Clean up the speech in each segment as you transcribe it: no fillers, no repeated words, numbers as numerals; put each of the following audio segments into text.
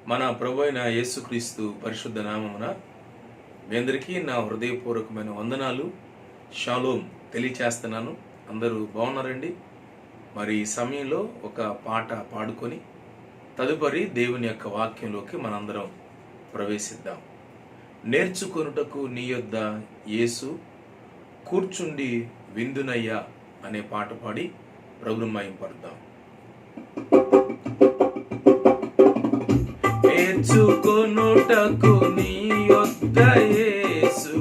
మన ప్రభు అయిన యేసుక్రీస్తు పరిశుద్ధ నామమున మీ అందరికీ నా హృదయపూర్వకమైన వందనాలు, షాలోమ్ తెలియచేస్తున్నాను. అందరూ బాగున్నారండి? మరి ఈ సమయంలో ఒక పాట పాడుకొని తదుపరి దేవుని యొక్క వాక్యంలోకి మనందరం ప్రవేశిద్దాం. నేర్చుకొనుటకు నీ యొద్ద యేసు కూర్చుండి విందునయ్యా అనే పాట పాడి ప్రభువును మహిమపడదాం. నేర్చుకొనుటకు నీ యొద్ద యేసు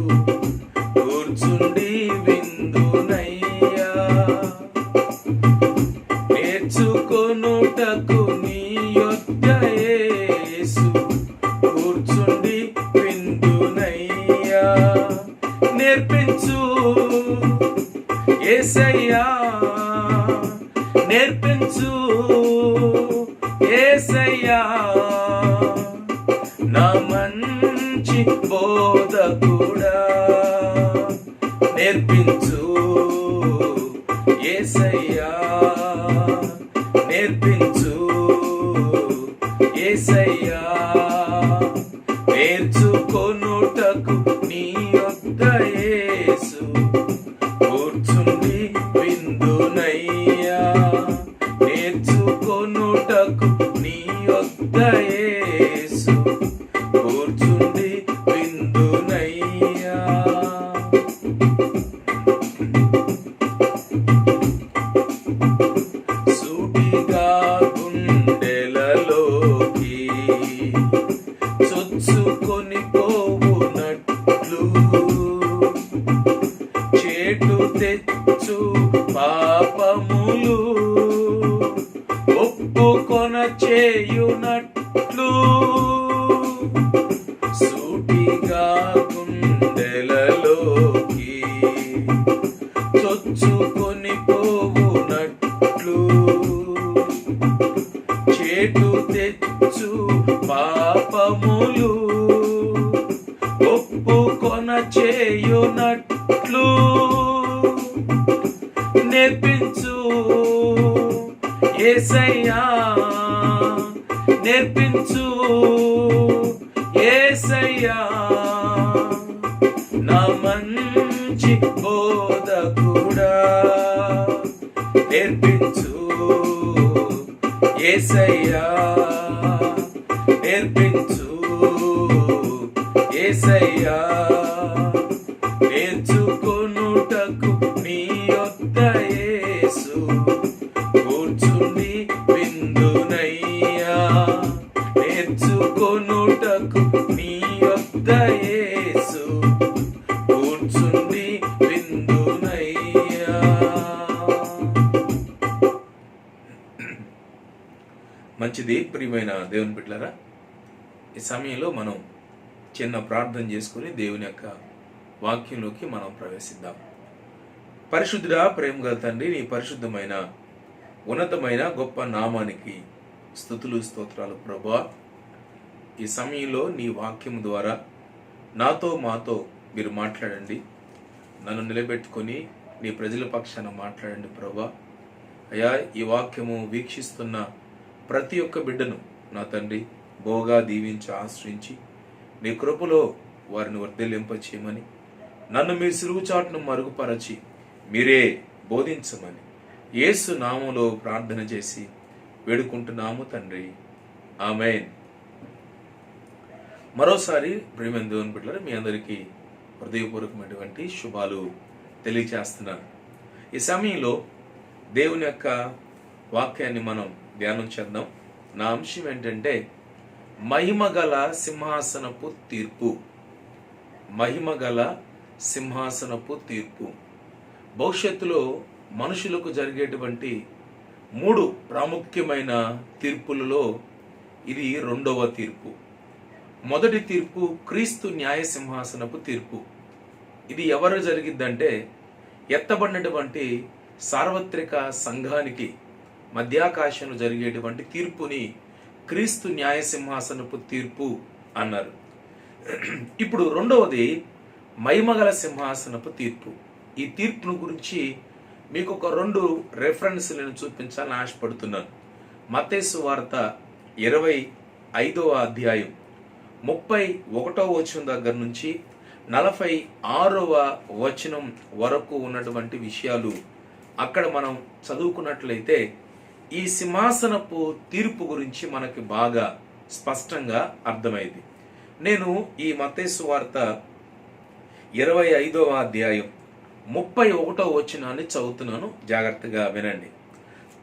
కూర్చుండి విందునయ్యా, నేర్చుకొనుటకు నీ యొద్ద యేసు కూర్చుండి విందునయ్యా, నేర్పించు యేసయ్యా, నేర్పించు యేసయ్యా, నా మంచి బోధకుడా, నేర్పించు యేసయ్యా, నేర్పించు యేసయ్యా, నేర్చుకొనుటకు నీ యొద్ద యేసు కూర్చుండి విందునయ్యా, నేర్చుకొనుటకు నీ యొద్ద యేసు కూర్చుండి విందునయ్యా. సూటిగా గుండెలలోకి చొచ్చుకొని పోవునట్లు, చేటు తెచ్చు పాపములు ఒప్పుకొన చేయునట్లు, సూటిగా గుండెలలోకి చొచ్చుకొని పోవునట్లు, చేటు తెచ్చు పాపములు ఒప్పుకొన చేయునట్లు, నేర్పించు యేసయ్యా, నేర్పించు యేసయ్యా, నా మంచి బోధకుడా, నేర్పించు యేసయ్యా, నేర్పించు యేసయ్యా, నేర్చుకొనుటకు నీ యొద్ద యేసు కూర్చుండి విందునయ్యా, నేర్చుకొనుటకు నీ యొద్ద యేసు కూర్చుండి విందునయ్యా. మంచిది ప్రియమైన దేవుని బిడ్డలారా, ఈ సమయంలో మనం చిన్న ప్రార్థన చేసుకుని దేవుని యొక్క వాక్యంలోకి మనం ప్రవేశిద్దాం. పరిశుద్ధుడా, ప్రేమ గల తండ్రి, నీ పరిశుద్ధమైన ఉన్నతమైన గొప్ప నామానికి స్తుతులు స్తోత్రాలు ప్రభువా. ఈ సమయంలో నీ వాక్యం ద్వారా నాతో మాతో మీరు మాట్లాడండి. నన్ను నిలబెట్టుకొని నీ ప్రజల పక్షాన మాట్లాడండి ప్రభువా. అయ్యా, ఈ వాక్యము వీక్షిస్తున్న ప్రతి ఒక్క బిడ్డను నా తండ్రి బోగా దీవించి ఆశ్రయించి నీ కృపలో వారిని వర్ధిల్లింపచేయమని, నన్ను మీ సిలువు చాటును మరుగుపరచి మీరే బోధించమని యేసు నామములో ప్రార్థన చేసి వేడుకుంటున్నాము తండ్రి, ఆమేన్. మరోసారి ప్రియమైన దేవుని బిడ్డలారా, మీ అందరికీ హృదయపూర్వకమైనటువంటి శుభాలు తెలియచేస్తున్నాను. ఈ సమయంలో దేవుని యొక్క వాక్యాన్ని మనం ధ్యానం చేద్దాం. నా అంశం ఏంటంటే మహిమగల సింహాసనపు తీర్పు. మహిమగల సింహాసనపు తీర్పు. భవిష్యత్తులో మనుషులకు జరిగేటువంటి 3 ప్రాముఖ్యమైన తీర్పులలో ఇది రెండవ తీర్పు. మొదటి తీర్పు క్రీస్తు న్యాయ సింహాసనపు తీర్పు. ఇది ఎవరు జరిగిద్దంటే ఎత్తబడినటువంటి సార్వత్రిక సంఘానికి మధ్యాకాశంలో జరిగేటువంటి తీర్పుని క్రీస్తు న్యాయ సింహాసనపు తీర్పు అన్నారు. ఇప్పుడు రెండవది మహిమగల సింహాసనపు తీర్పు. ఈ తీర్పును గురించి మీకు ఒక 2 రెఫరెన్స్లను చూపించాలని ఆశపడుతున్నాను. మత్తయి సువార్త 5వ అధ్యాయం 31వ వచనం దగ్గర నుంచి 46వ వచనం వరకు ఉన్నటువంటి విషయాలు అక్కడ మనం చదువుకున్నట్లయితే ఈ సింహాసనపు తీర్పు గురించి మనకి బాగా స్పష్టంగా అర్థమైంది. నేను ఈ మత్తయి సువార్త 25వ అధ్యాయం 31వ వచనాన్ని చదువుతున్నాను, జాగ్రత్తగా వినండి.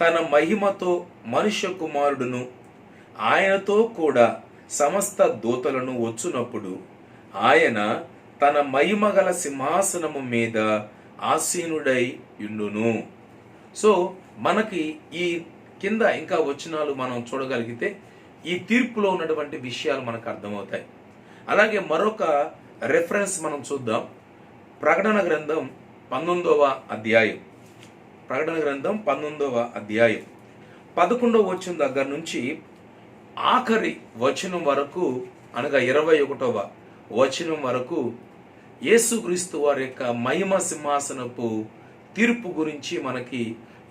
తన మహిమతో మనుష్య కుమారుడును ఆయనతో కూడా సమస్త దూతలను వచ్చునప్పుడు ఆయన తన మహిమ గల సింహాసనము మీద ఆసీనుడై యుండును. సో మనకి ఈ కింద ఇంకా వచనాలు మనం చూడగలిగితే ఈ తీర్పులో ఉన్నటువంటి విషయాలు మనకు అర్థమవుతాయి. అలాగే మరొక రెఫరెన్స్ మనం చూద్దాం. ప్రకటన గ్రంథం 19వ అధ్యాయం 11వ వచనం దగ్గర నుంచి ఆఖరి వచనం వరకు, అనగా 21వ వచనం వరకు యేసుక్రీస్తు వారి యొక్క మహిమ సింహాసనపు తీర్పు గురించి మనకి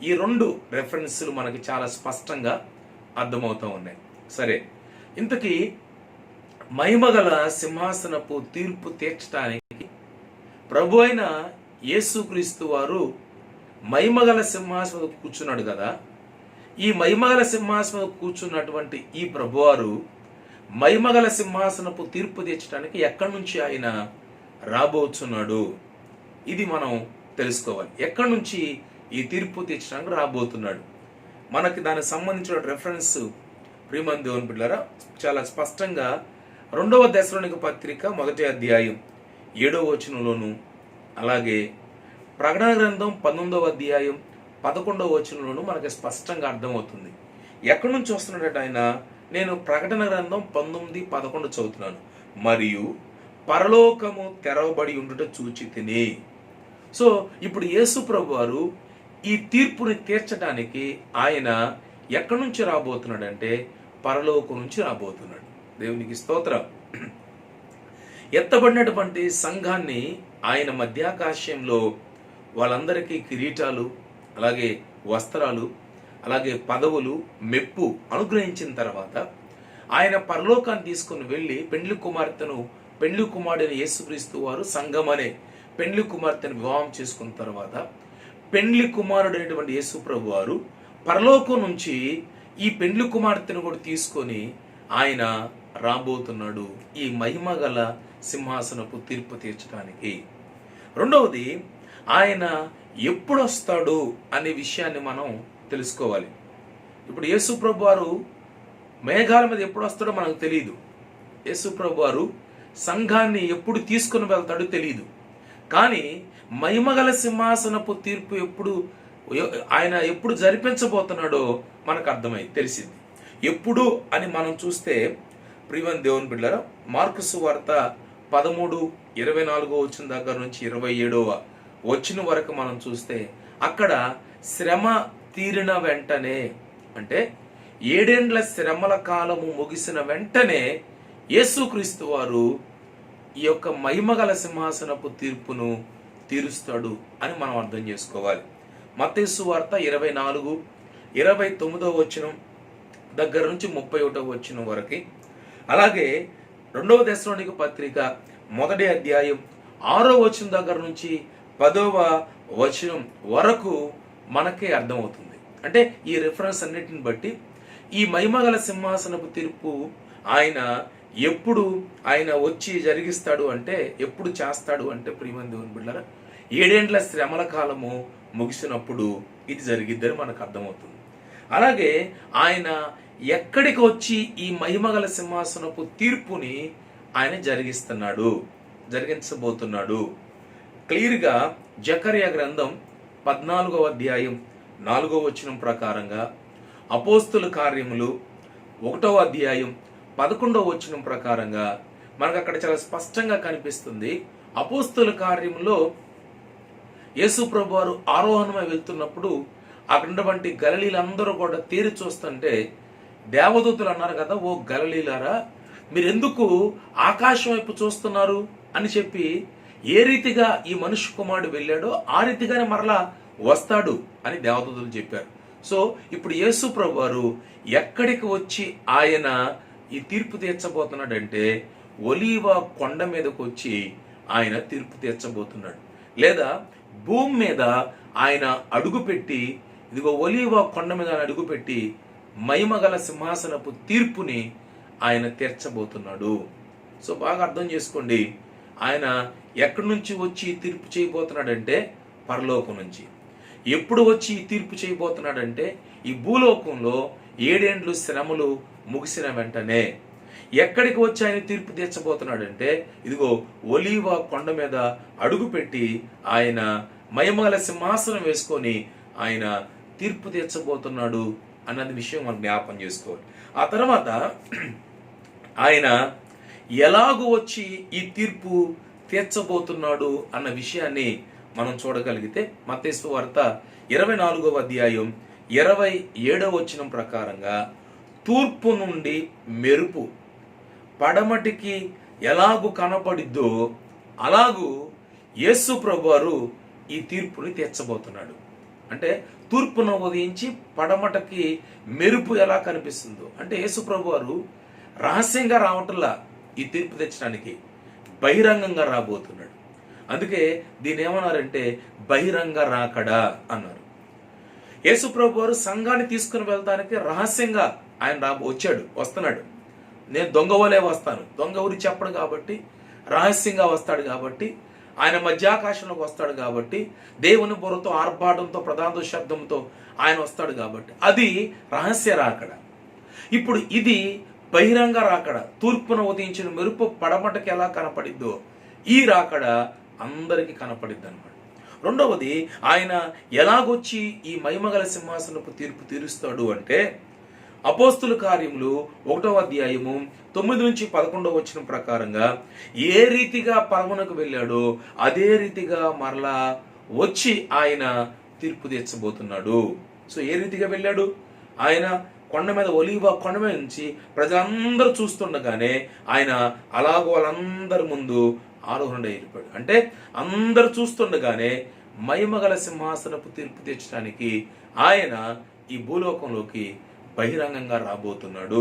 ఈ 2 రెఫరెన్స్లు మనకి చాలా స్పష్టంగా అర్థమవుతూ ఉన్నాయి. సరే, ఇంతకీ మహిమగల సింహాసనపు తీర్పు తీర్చడానికి ప్రభు అయిన యేసుక్రీస్తు వారు మహిమగల సింహాసనం కూర్చున్నాడు కదా. ఈ మహిమగల సింహాసనం కూర్చున్నటువంటి ఈ ప్రభువారు మహిమగల సింహాసనపు తీర్పు తీర్చడానికి ఎక్కడి నుంచి ఆయన రాబోతున్నాడు, ఇది మనం తెలుసుకోవాలి. ఎక్కడి నుంచి ఈ తీర్పు తీర్చడానికి రాబోతున్నాడు, మనకి దానికి సంబంధించిన రెఫరెన్స్ ప్రియమైన దేవుని బిడ్డలారా చాలా స్పష్టంగా 2వ దశలోనిక పత్రిక 1వ అధ్యాయం 7వ వచనంలోను, అలాగే ప్రకటన గ్రంథం 19వ అధ్యాయం 11వ వచనంలోను మనకి స్పష్టంగా అర్థమవుతుంది. ఎక్కడి నుంచి వస్తున్నాడట ఆయన? నేను ప్రకటన గ్రంథం 19, 11 చదువుతున్నాను. మరియు పరలోకము తెరవబడి ఉండుట చూచి తిని. సో ఇప్పుడు యేసు ప్రభు వారు ఈ తీర్పుని తీర్చడానికి ఆయన ఎక్కడి నుంచి రాబోతున్నాడంటే పరలోకం నుంచి రాబోతున్నాడు. దేవునికి స్తోత్రం. ఎత్తబడినటువంటి సంఘాన్ని ఆయన మధ్యాకాశంలో వాళ్ళందరికీ కిరీటాలు, అలాగే వస్త్రాలు, అలాగే పదవులు, మెప్పు అనుగ్రహించిన తర్వాత ఆయన పరలోకాన్ని తీసుకుని వెళ్ళి పెండ్లి కుమారుడైన యేసుక్రీస్తు వారు సంఘం అనే పెండ్లి కుమార్తెను వివాహం చేసుకున్న తర్వాత పెండ్లి కుమారుడైనటువంటి యేసు ప్రభు వారు పరలోకం నుంచి ఈ పెండ్లి కుమార్తెను కూడా తీసుకొని ఆయన రాబోతున్నాడు ఈ మహిమ గల సింహాసనపు తీర్పు తీర్చడానికి. రెండవది, ఆయన ఎప్పుడు వస్తాడు అనే విషయాన్ని మనం తెలుసుకోవాలి. ఇప్పుడు యేసు ప్రభు వారు మేఘాల మీద ఎప్పుడు వస్తాడో మనకు తెలియదు. యేసు ప్రభు వారు సంఘాన్ని ఎప్పుడు తీసుకుని వెళ్తాడో తెలియదు. కానీ మహిమగల సింహాసనపు తీర్పు ఆయన ఎప్పుడు జరిపించబోతున్నాడో మనకు అర్థమైంది, తెలిసింది. ఎప్పుడు అని మనం చూస్తే ప్రియమైన దేవుని బిడ్డలారా, మార్కు సువార్త 13:24 వచనం దగ్గర నుంచి 27వ వచనం వరకు మనం చూస్తే అక్కడ శ్రమ తీరిన వెంటనే, అంటే 7 ఏండ్ల శ్రమల కాలము ముగిసిన వెంటనే యేసుక్రీస్తు వారు ఈ యొక్క మహిమగల సింహాసనపు తీర్పును తీరుస్తాడు అని మనం అర్థం చేసుకోవాలి. మత్తయి సువార్త 24:29వ వచనం దగ్గర నుంచి 31వ వచనం వరకు, అలాగే 2వ దశలోనిక పత్రిక 1వ అధ్యాయం 6వ వచనం దగ్గర నుంచి 10వ వచనం వరకు మనకే అర్థమవుతుంది. అంటే ఈ రిఫరెన్స్ అన్నిటిని బట్టి ఈ మహిమగల సింహాసనపు తీర్పు ఎప్పుడు ఆయన వచ్చి జరిగిస్తాడు అంటే, ఎప్పుడు చేస్తాడు అంటే ప్రియమైన దేవుని బిడ్డలారా 7 ఏండ్ల శ్రమల కాలము ముగిసినప్పుడు ఇది జరిగిద్దని మనకు అర్థమవుతుంది. అలాగే ఆయన ఎక్కడికి వచ్చి ఈ మహిమగల సింహాసనపు తీర్పుని ఆయన జరిగించబోతున్నాడు. క్లియర్గా జకర్యా గ్రంథం 14వ అధ్యాయం 4వ వచనం ప్రకారంగా, అపోస్తుల కార్యములు 1వ అధ్యాయం 11వ వచనం ప్రకారంగా మనకు అక్కడ చాలా స్పష్టంగా కనిపిస్తుంది. అపోస్తుల కార్యములో యేసు ప్రభు వారు ఆరోహణమై వెళ్తున్నప్పుడు అక్కడున్నటువంటి గలిలీలందరూ కూడా తేరి చూస్తుంటే దేవదూతలు అన్నారు కదా, ఓ గలిలీలారా మీరెందుకు ఆకాశం వైపు చూస్తున్నారు అని చెప్పి, ఏ రీతిగా ఈ మనుష్య కుమారుడు వెళ్ళాడో ఆ రీతిగానే మరలా వస్తాడు అని దేవదూతలు చెప్పారు. సో ఇప్పుడు యేసు ప్రభు వారు ఎక్కడికి వచ్చి ఆయన ఈ తీర్పు తీర్చబోతున్నాడంటే ఒలీవ కొండ మీదకు వచ్చి ఆయన తీర్పు తీర్చబోతున్నాడు. లేదా భూమి మీద ఆయన అడుగుపెట్టి, ఇదిగో ఒలీవ కొండ మీద అడుగుపెట్టి మహిమగల సింహాసనపు తీర్పుని ఆయన తీర్చబోతున్నాడు. సో బాగా అర్థం చేసుకోండి, ఆయన ఎక్కడి నుంచి వచ్చి తీర్పు చేయబోతున్నాడంటే పరలోకం నుంచి. ఎప్పుడు వచ్చి తీర్పు చేయబోతున్నాడంటే ఈ భూలోకంలో 7 ఏండ్లు శ్రమలు ముగిసిన వెంటనే. ఎక్కడికి వచ్చి ఆయన తీర్పు తీర్చబోతున్నాడంటే ఇదిగో ఒలీవ కొండ మీద అడుగుపెట్టి ఆయన మహిమగల సింహాసనం వేసుకొని ఆయన తీర్పు తీర్చబోతున్నాడు అన్నది విషయం మనం జ్ఞాపకం చేసుకోవాలి. ఆ తర్వాత ఆయన ఎలాగూ వచ్చి ఈ తీర్పు తీర్చబోతున్నాడు అన్న విషయాన్ని మనం చూడగలిగితే మత్తయి సువార్త 24వ అధ్యాయం 27వ వచనం ప్రకారంగా తూర్పు నుండి మెరుపు పడమటికి ఎలాగూ కనపడిద్దో అలాగూ యేసు ప్రభువారు ఈ తీర్పుని తీర్చబోతున్నాడు. అంటే తూర్పున ఉదయించి పడమటకి మెరుపు ఎలా కనిపిస్తుందో, అంటే యేసు ప్రభువారు రహస్యంగా రావటంలా ఈ తీర్పు తెచ్చడానికి బహిరంగంగా రాబోతున్నాడు. అందుకే దీని ఏమన్నారంటే బహిరంగ రాకడా అన్నారు. యేసు ప్రభువారు సంఘాన్ని తీసుకుని వెళ్తానికి రహస్యంగా ఆయన వస్తున్నాడు. నేను దొంగ వలే వస్తాను, దొంగ ఊరి చెప్పడు కాబట్టి రహస్యంగా వస్తాడు, కాబట్టి ఆయన మధ్యాకాశంలోకి వస్తాడు, కాబట్టి దేవుని బుర్రతో ఆర్భాటంతో ప్రధాన శబ్దంతో ఆయన వస్తాడు, కాబట్టి అది రహస్య రాకడ. ఇప్పుడు ఇది బహిరంగ రాకడ. తూర్పున ఉదయించిన మెరుపు పడమటకి ఎలా కనపడిద్దో ఈ రాకడ అందరికీ కనపడిద్ది అనమాట. రెండవది, ఆయన ఎలాగొచ్చి ఈ మహిమగల సింహాసనపు తీర్పు తీరుస్తాడు అంటే అపోస్తుల కార్యములు 1వ అధ్యాయము 9 నుంచి 11వ వచనం ప్రకారంగా ఏ రీతిగా పరమునకు వెళ్ళాడో అదే రీతిగా మరలా వచ్చి ఆయన తీర్పు తీర్చబోతున్నాడు. సో ఏ రీతిగా వెళ్ళాడు? ఆయన కొండ మీద ఒలీవ కొండ మీద నుంచి ప్రజలందరూ చూస్తుండగానే ఆయన అలాగో వాళ్ళందరి ముందు ఆరోహణ అయిపోయాడు. అంటే అందరు చూస్తుండగానే మహిమగల సింహాసనపు తీర్పు తీర్చడానికి ఆయన ఈ భూలోకంలోకి బహిరంగంగా రాబోతున్నాడు.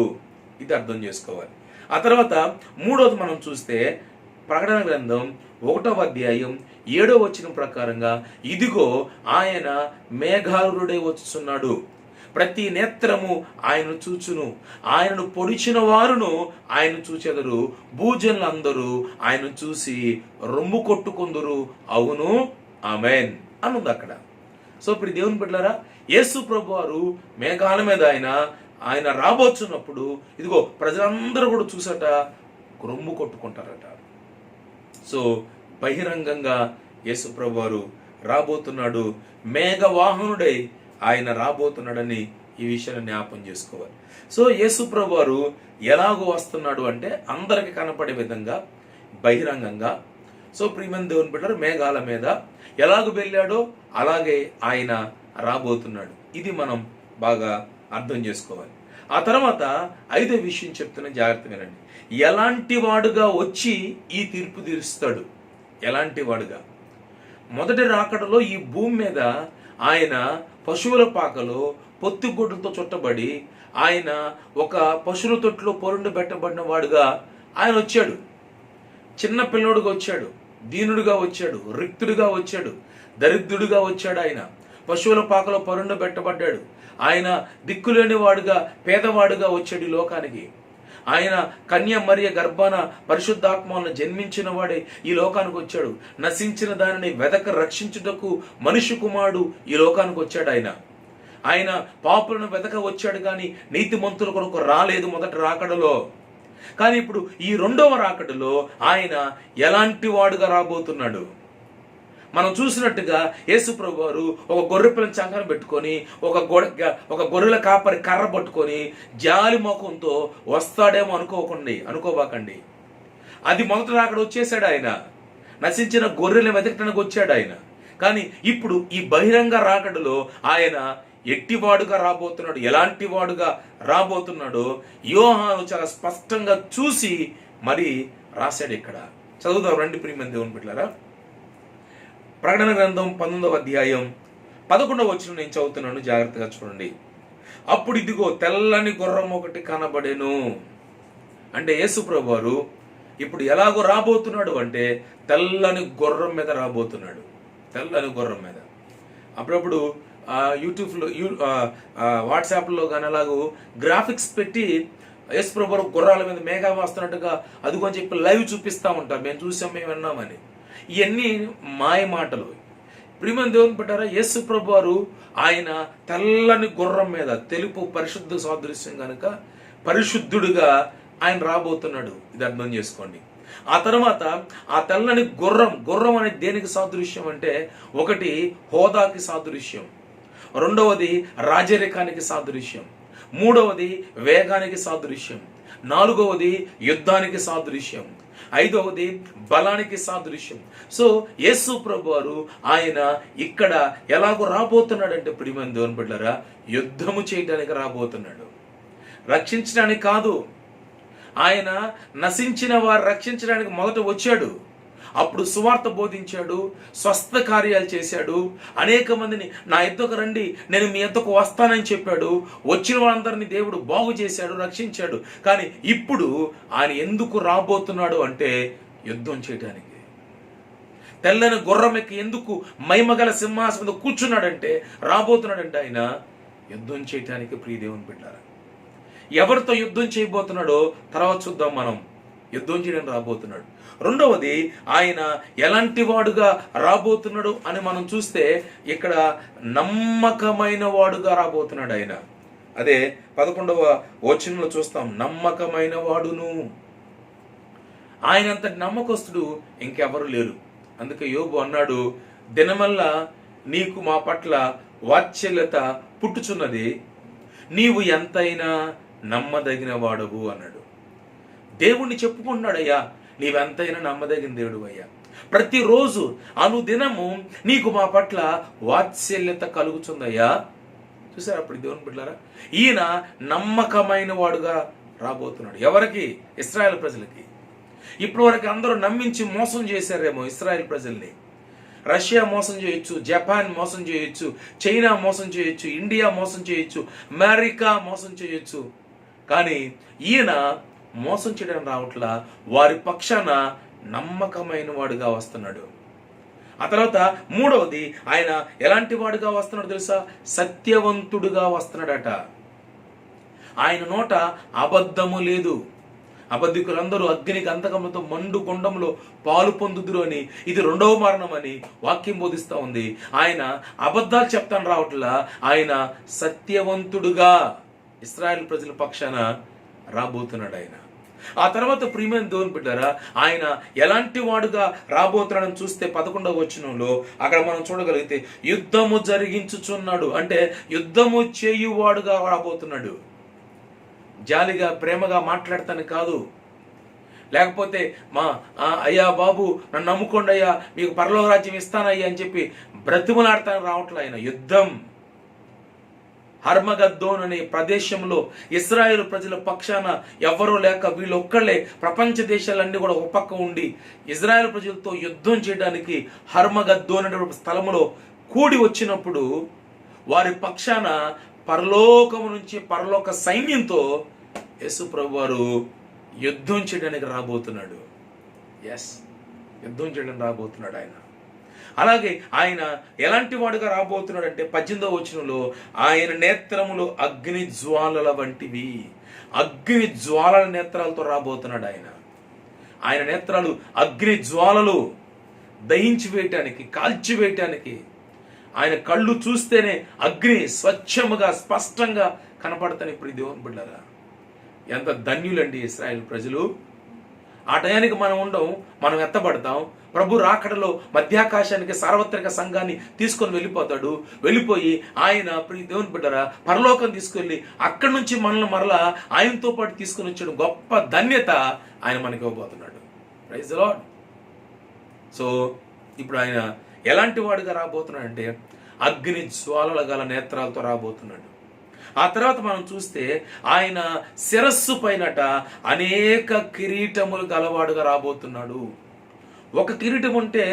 ఇది అర్థం చేసుకోవాలి. ఆ తర్వాత మూడోది మనం చూస్తే ప్రకటన గ్రంథం 1వ అధ్యాయం 7వ వచనం ప్రకారంగా ఇదిగో ఆయన మేఘారుడై వచ్చుచున్నాడు, ప్రతి నేత్రము ఆయనను చూచును, ఆయనను పొడిచిన వారును ఆయన చూచెదరు, భూజనులందరూ ఆయనను చూసి రొమ్ము కొట్టుకుందురు, అవును ఆమెన్ అనుంది అక్కడ. సో ఇప్పుడు దేవుని బిడ్డలారా, యేసు ప్రభు వారు మేఘాల మీద ఆయన రాబోతున్నప్పుడు ఇదిగో ప్రజలందరూ కూడా చూసట రొమ్ము కొట్టుకుంటారట. సో బహిరంగంగా యేసు ప్రభు వారు రాబోతున్నాడు, మేఘవాహనుడై ఆయన రాబోతున్నాడని ఈ విషయాన్ని జ్ఞాపం చేసుకోవాలి. సో యేసు ప్రభు వారు ఎలాగో వస్తున్నాడు అంటే అందరికి కనపడే విధంగా బహిరంగంగా. సో ప్రియమైన దేవుని బిడ్డలు, మేఘాల మీద ఎలాగో వెళ్ళాడో అలాగే ఆయన రాబోతున్నాడు. ఇది మనం బాగా అర్థం చేసుకోవాలి. ఆ తర్వాత 5వ విషయం చెప్తున్న జాగ్రత్తగా వినండి. ఎలాంటి వాడుగా వచ్చి ఈ తీర్పు తీరుస్తాడు? ఎలాంటి వాడుగా? మొదటి రాకడలో ఈ భూమి మీద ఆయన పశువుల పాకలో పొత్తిగుడ్డలతో చుట్టబడి ఆయన ఒక పశువుల తొట్టులో పొరుండు పెట్టబడిన వాడుగా ఆయన వచ్చాడు. చిన్న పిల్లోడుగా వచ్చాడు, దీనుడిగా వచ్చాడు, రిక్తుడిగా వచ్చాడు, దరిద్రుడిగా వచ్చాడు. ఆయన పశువుల పాకలో పరుండ పెట్టబడ్డాడు. ఆయన దిక్కులేని వాడుగా, పేదవాడుగా వచ్చాడు ఈ లోకానికి. ఆయన కన్య మరియ గర్భాన పరిశుద్ధాత్మను జన్మించిన వాడే ఈ లోకానికి వచ్చాడు. నశించిన దానిని వెదక రక్షించుటకు మనిషి కుమారుడు ఈ లోకానికి వచ్చాడు. ఆయన పాపులను వెదక వచ్చాడు, కానీ నీతిమంతుల కొరకు రాలేదు మొదటి రాకడలో. కానీ ఇప్పుడు ఈ 2వ రాకడలో ఆయన ఎలాంటి వాడుగా రాబోతున్నాడు? మనం చూసినట్టుగా యేసు ప్రభు వారు ఒక గొర్రె పిల్లని చంకన పెట్టుకొని ఒక గొర్రెల కాపరి కర్ర పట్టుకొని జాలి ముఖంతో వస్తాడేమో అనుకోబాకండి. అది మొదట రాకడ వచ్చేసాడు. ఆయన నశించిన గొర్రెలను వెతకడానికి వచ్చాడు ఆయన. కానీ ఇప్పుడు ఈ బహిరంగ రాకడలో ఆయన ఎట్టివాడుగా రాబోతున్నాడు, ఎలాంటి వాడుగా రాబోతున్నాడో యోహాను చాలా స్పష్టంగా చూసి మరి రాశాడు. ఇక్కడ చదువుదాం రండి ప్రియమైన దేవుని బిడ్డలారా. ప్రకటన గ్రంథం 19వ అధ్యాయం 11వ వచనం నేను చదువుతున్నాను, జాగ్రత్తగా చూడండి. అప్పుడు ఇదిగో తెల్లని గుర్రం ఒకటి కనబడెను. అంటే యేసుప్రభు వారు ఇప్పుడు ఎలాగో రాబోతున్నాడు అంటే తెల్లని గుర్రం మీద రాబోతున్నాడు. తెల్లని గుర్రం మీద. అప్పుడప్పుడు యూట్యూబ్లో వాట్సాప్లో కానీ అలాగూ గ్రాఫిక్స్ పెట్టి యేసుప్రభు వారు గుర్రాల మీద మేఘం వస్తున్నట్టుగా అదిగో అని చెప్పి లైవ్ చూపిస్తూ ఉంటారు. మేము చూసాం, మేము విన్నామని. ఇవన్నీ మాయ మాటలు. ప్రియమైన దేవుని బిడ్డారా, యేసుప్రభు వారు ఆయన తెల్లని గుర్రం మీద, తెలుపు పరిశుద్ధ సాదృశ్యం కనుక పరిశుద్ధుడిగా ఆయన రాబోతున్నాడు. ఇది అర్థం చేసుకోండి. ఆ తర్వాత ఆ తెల్లని గుర్రం అనేది దేనికి సాదృశ్యం అంటే, ఒకటి హోదాకి సాదృశ్యం, రెండవది రాజరికానికి సాదృశ్యం, మూడవది వేగానికి సాదృశ్యం, నాలుగవది యుద్ధానికి సాదృశ్యం, ఐదవది బలానికి సాదృశ్యం. సో యేసు ప్రభు వారు ఆయన ఇక్కడ ఎలాగో రాబోతున్నాడంటే ప్రియమైన దేవుని బిడ్డలారా, యుద్ధము చేయడానికి రాబోతున్నాడు, రక్షించడానికి కాదు. ఆయన నశించిన వారు రక్షించడానికి మొదట వచ్చాడు. అప్పుడు సువార్త బోధించాడు, స్వస్థ కార్యాలు చేశాడు, అనేక మందిని నా ఎద్దకు రండి, నేను మీ ఎద్దకు వస్తానని చెప్పాడు. వచ్చిన వాళ్ళందరినీ దేవుడు బాగు చేశాడు, రక్షించాడు. కానీ ఇప్పుడు ఆయన ఎందుకు రాబోతున్నాడు అంటే యుద్ధం చేయడానికి. తెల్లని గుర్రం ఎక్కి ఎందుకు మహిమగల సింహాసనం మీద కూర్చున్నాడంటే, రాబోతున్నాడంటే ఆయన యుద్ధం చేయడానికి. ప్రియ దేవుని బిడ్డలారా, ఎవరితో యుద్ధం చేయబోతున్నాడో తర్వాత చూద్దాం. మనం యుద్ధం చేయడానికి రాబోతున్నాడు. రెండవది, ఆయన ఎలాంటి వాడుగా రాబోతున్నాడు అని మనం చూస్తే ఇక్కడ నమ్మకమైన వాడుగా రాబోతున్నాడు ఆయన. అదే 11వ వచనంలో చూస్తాం, నమ్మకమైన వాడును. ఆయనంతటి నమ్మకస్తుడు ఇంకెవరు లేరు. అందుకే యోబు అన్నాడు, దినమల్లా నీకు మా పట్ల వాత్సల్యత పుట్టుచున్నది, నీవు ఎంతైనా నమ్మదగిన వాడవు అన్నాడు. దేవుణ్ణి చెప్పుకుంటున్నాడయ్యా, నీవెంతైనా నమ్మదగిన దేవుడు అయ్యా. ప్రతిరోజు అనుదినము నీకు మా పట్ల వాత్సల్యత కలుగుతుందయ్యా. చూసారు అప్పుడు దేవుని బిడ్డలారా, ఈయన నమ్మకమైన వాడుగా రాబోతున్నాడు. ఎవరికి? ఇశ్రాయేల్ ప్రజలకి. ఇప్పటి వరకు అందరూ నమ్మించి మోసం చేశారేమో ఇశ్రాయేల్ ప్రజల్ని. రష్యా మోసం చేయొచ్చు, జపాన్ మోసం చేయొచ్చు, చైనా మోసం చేయొచ్చు, ఇండియా మోసం చేయొచ్చు, అమెరికా మోసం చేయొచ్చు. కానీ ఈయన మోసం చేయడానికి రావట్లా, వారి పక్షాన నమ్మకమైన వాడుగా వస్తున్నాడు. ఆ తర్వాత మూడవది, ఆయన ఎలాంటి వాడుగా వస్తున్నాడు తెలుసా? సత్యవంతుడుగా వస్తున్నాడట. ఆయన నోట అబద్ధము లేదు. అబద్ధికులందరూ అగ్ని గంధకములతో మండు గుండంలో పాలు పొందుదురు అని, ఇది రెండవ మరణం అని వాక్యం బోధిస్తూ ఉంది. ఆయన అబద్ధాలు చెప్తాను రావట్లా, ఆయన సత్యవంతుడుగా ఇశ్రాయేల్ ప్రజల పక్షాన రాబోతున్నాడు ఆయన. ఆ తర్వాత ప్రియమైన దేవుని బిడ్డారా, ఆయన ఎలాంటి వాడుగా రాబోతున్నాడని చూస్తే 11వ వచనంలో అక్కడ మనం చూడగలిగితే, యుద్ధము జరిగించుచున్నాడు అంటే యుద్ధము చేయువాడుగా రాబోతున్నాడు. జాలిగా ప్రేమగా మాట్లాడతాను కాదు, లేకపోతే మా అయ్యా బాబు నన్ను నమ్ముకోండి అయ్యా, మీకు పరలోక రాజ్యం ఇస్తానయ్యా అని చెప్పి బ్రతిమలాడతాను రావట్లే. ఆయన యుద్ధం. హర్మగద్దోన్ అనే ప్రదేశంలో ఇశ్రాయేలు ప్రజల పక్షాన ఎవ్వరూ లేక వీళ్ళొక్కళ్ళే ప్రపంచ దేశాలన్నీ కూడా ఒక పక్క ఉండి ఇజ్రాయేల్ ప్రజలతో యుద్ధం చేయడానికి హర్మగద్దోన్ అనే స్థలములో కూడి వచ్చినప్పుడు వారి పక్షాన పరలోకము నుంచి పరలోక సైన్యంతో యేసు ప్రభు వారు యుద్ధం చేయడానికి రాబోతున్నాడు. యుద్ధం చేయడానికి రాబోతున్నాడు ఆయన. అలాగే ఆయన ఎలాంటి వాడుగా రాబోతున్నాడు అంటే 18వ వచనంలో, ఆయన నేత్రములు అగ్ని జ్వాలల వంటివి. అగ్ని జ్వాలల నేత్రాలతో రాబోతున్నాడు ఆయన. ఆయన నేత్రాలు అగ్ని జ్వాలలు, దహించి వేయటానికి, కాల్చి వేయటానికి. ఆయన కళ్ళు చూస్తేనే అగ్ని స్వచ్ఛముగా స్పష్టంగా కనపడతాను. ఇప్పుడు దేవుని బిడ్డలారా, ఎంత ధన్యులండి ఇశ్రాయేల్ ప్రజలు. ఆ టయానికి మనం ఉండం, మనం ఎత్తబడతాం. ప్రభు రాకడలో మధ్యాకాశానికి సార్వత్రిక సంఘాన్ని తీసుకొని వెళ్ళిపోతాడు. వెళ్ళిపోయి ఆయన ప్రియ దేవుని బిడ్డరా పరలోకం తీసుకెళ్ళి అక్కడి నుంచి మనల్ని మరలా ఆయనతో పాటు తీసుకొని వచ్చాడు. గొప్ప ధన్యత ఆయన మనకి ఇవ్వబోతున్నాడు. Praise the lord. సో ఇప్పుడు ఆయన ఎలాంటి వాడుగా రాబోతున్నాడు అంటే అగ్ని జ్వాలల గల నేత్రాలతో రాబోతున్నాడు. ఆ తర్వాత మనం చూస్తే ఆయన శిరస్సు పైనట అనేక కిరీటములు గలవాడుగా రాబోతున్నాడు. ఒక కిరీటం ఉంటే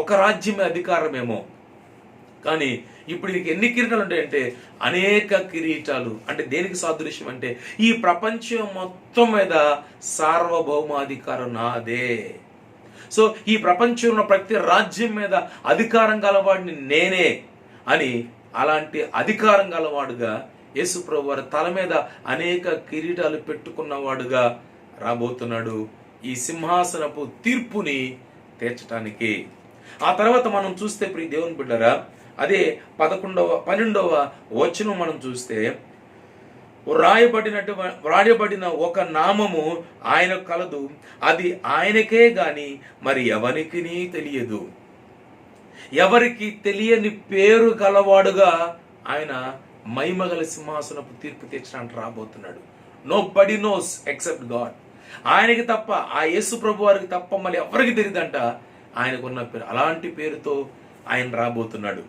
ఒక రాజ్యమే అధికారమేమో, కానీ ఇప్పుడు నీకు ఎన్ని కిరీటాలు ఉంటాయంటే అనేక కిరీటాలు. అంటే దేనికి సాదృశ్యం అంటే ఈ ప్రపంచం మొత్తం మీద సార్వభౌమాధికారం నాదే. సో ఈ ప్రపంచంలో ఉన్న ప్రతి రాజ్యం మీద అధికారం గలవాడిని నేనే అని, అలాంటి అధికారం గలవాడుగా యేసుప్రభు వారి తల మీద అనేక కిరీటాలు పెట్టుకున్నవాడుగా రాబోతున్నాడు ఈ సింహాసనపు తీర్పుని తీర్చడానికి. ఆ తర్వాత మనం చూస్తే ప్రియ దేవుని బిడ్డరా, అదే 12వ వచనం మనం చూస్తే, వ్రాయబడిన ఒక నామము ఆయన కలదు, అది ఆయనకే గాని మరి ఎవరికి తెలియదు. ఎవరికి తెలియని పేరు గలవాడుగా ఆయన మహిమగల సింహాసనపు తీర్పు తీర్చడానికి రాబోతున్నాడు. Nobody nose except God. ఆయనకి తప్ప, ఆ యేసు ప్రభు వారికి తప్ప మళ్ళీ ఎవరికి తెలియదంట ఆయనకున్న పేరు. అలాంటి పేరుతో ఆయన రాబోతున్నాడు.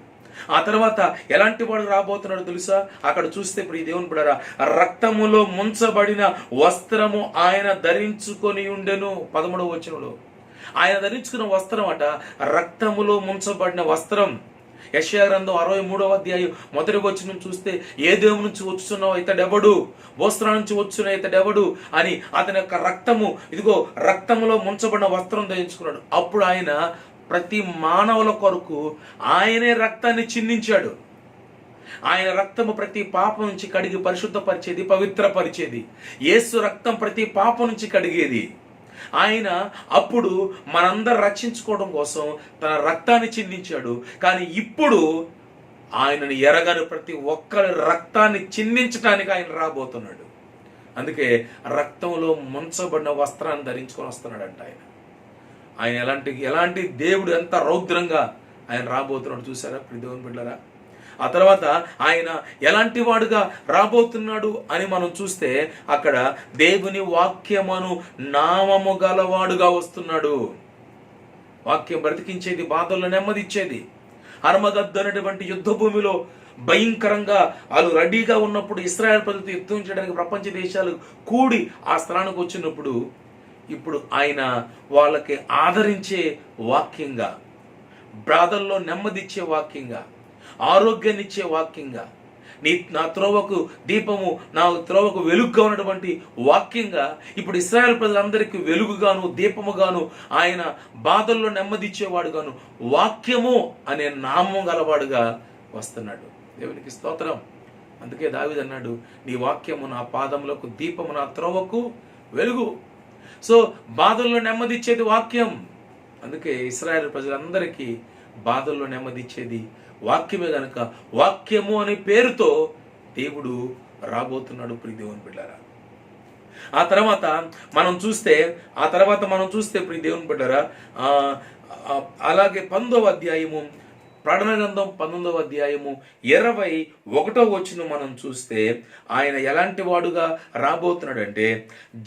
ఆ తర్వాత ఎలాంటి వాడు రాబోతున్నాడు తెలుసా? అక్కడ చూస్తే ప్రియ దేవుని బిడ్డలారా, రక్తములో ముంచబడిన వస్త్రము ఆయన ధరించుకొని ఉండెను. 13వ వచనంలో ఆయన ధరించుకున్న వస్త్రం అట రక్తములో ముంచబడిన వస్త్రం. యెషయా గ్రంథం 63వ అధ్యాయం 1వ వచనం చూస్తే, ఏ దేవుని నుంచి వచ్చున్నావు ఇతడెవడు, బోస్త్రా నుంచి వచ్చున్న ఇతడెవడు అని అతని యొక్క రక్తము, ఇదిగో రక్తములో ముంచబడిన వస్త్రం ధరించుకున్నాడు. అప్పుడు ఆయన ప్రతి మానవుల కొరకు ఆయనే రక్తాన్ని చిందించాడు. ఆయన రక్తము ప్రతి పాపం నుంచి కడిగి పరిశుద్ధపరిచేది, పవిత్రపరిచేది. యేసు రక్తం ప్రతి పాపం నుంచి కడిగేది. ఆయన అప్పుడు మనందరూ రక్షించుకోవడం కోసం తన రక్తాన్ని చిందించాడు. కానీ ఇప్పుడు ఆయనను ఎరగని ప్రతి ఒక్కరి రక్తాన్ని చిందించడానికి ఆయన రాబోతున్నాడు. అందుకే రక్తంలో ముంచబడిన వస్త్రాన్ని ధరించుకొని వస్తున్నాడంట ఆయన ఎలాంటి దేవుడు, ఎంత రౌద్రంగా ఆయన రాబోతున్నాడు చూసారా ప్రియ దేవుని బిడ్డలారా. ఆ తర్వాత ఆయన ఎలాంటి వాడుగా రాబోతున్నాడు అని మనం చూస్తే, అక్కడ దేవుని వాక్యమును నామము గలవాడుగా వస్తున్నాడు. వాక్యం బ్రతికించేది, బాధల్లో నెమ్మదిచ్చేది. అర్మగద్దనటువంటి యుద్ధ భూమిలో భయంకరంగా వాళ్ళు రెడీగా ఉన్నప్పుడు, ఇశ్రాయేల్ ప్రజలతో యుద్ధం చేయడానికి ప్రపంచ దేశాలు కూడి ఆ స్థలానికి వచ్చినప్పుడు, ఇప్పుడు ఆయన వాళ్ళకి ఆదరించే వాక్యంగా, బాధల్లో నెమ్మదిచ్చే వాక్యంగా, ఆరోగ్యాన్ని ఇచ్చే వాక్యంగా, నా త్రోవకు దీపము, నా త్రోవకు వెలుగుగా ఉన్నటువంటి వాక్యంగా ఇప్పుడు ఇశ్రాయేల్ ప్రజలందరికీ వెలుగుగాను దీపముగాను, ఆయన బాధల్లో నెమ్మదిచ్చేవాడుగాను, వాక్యము అనే నామం గలవాడుగా వస్తున్నాడు. దేవునికి స్తోత్రం. అందుకే దావీదు అన్నాడు, నీ వాక్యము నా పాదములకు దీపము, నా త్రోవకు వెలుగు. సో బాధల్లో నెమ్మదిచ్చేది వాక్యం. అందుకే ఇశ్రాయేల్ ప్రజలందరికీ బాధల్లో నెమ్మదిచ్చేది వాక్యమే గనుక వాక్యము అనే పేరుతో దేవుడు రాబోతున్నాడు ప్రియ దేవుని బిడ్డలారా. ఆ తర్వాత మనం చూస్తే ప్రియ దేవుని బిడ్డలారా, అలాగే 19వ అధ్యాయము, ప్రకటన గ్రంథం 19వ అధ్యాయము 21వ వచనం మనం చూస్తే, ఆయన ఎలాంటి వాడుగా రాబోతున్నాడంటే,